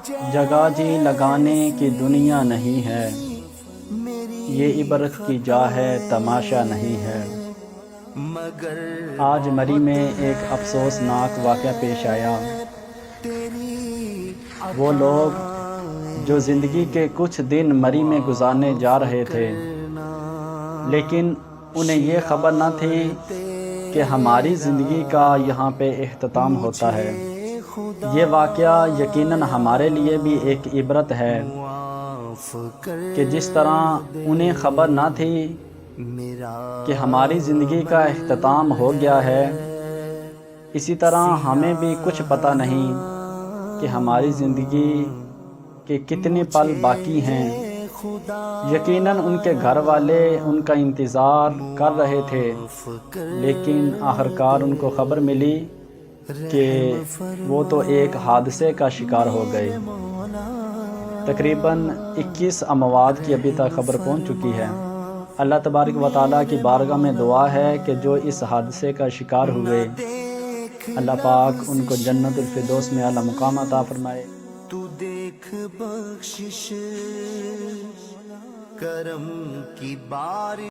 جگہ جی لگانے کی دنیا نہیں ہے، یہ عبرت کی جا ہے تماشا نہیں ہے۔ آج مری میں ایک افسوسناک واقعہ پیش آیا۔ وہ لوگ جو زندگی کے کچھ دن مری میں گزارنے جا رہے تھے، لیکن انہیں یہ خبر نہ تھی کہ ہماری زندگی کا یہاں پہ اختتام ہوتا ہے۔ یہ واقعہ یقیناً ہمارے لیے بھی ایک عبرت ہے کہ جس طرح انہیں خبر نہ تھی کہ ہماری زندگی کا اختتام ہو گیا ہے، اسی طرح ہمیں بھی کچھ پتہ نہیں کہ ہماری زندگی کے کتنے پل باقی ہیں۔ یقیناً ان کے گھر والے ان کا انتظار کر رہے تھے، لیکن آخرکار ان کو خبر ملی کہ وہ تو ایک حادثے کا شکار ہو گئے۔ تقریباً 21 اموات کی ابھی تک خبر پہنچ چکی ہے۔ اللہ تبارک و تعالیٰ کی بارگاہ میں دعا ہے کہ جو اس حادثے کا شکار ہوئے، اللہ پاک ان کو جنت الفردوس میں اعلیٰ مقام عطا فرمائے۔ تو دیکھ بخشش کرم کی بارش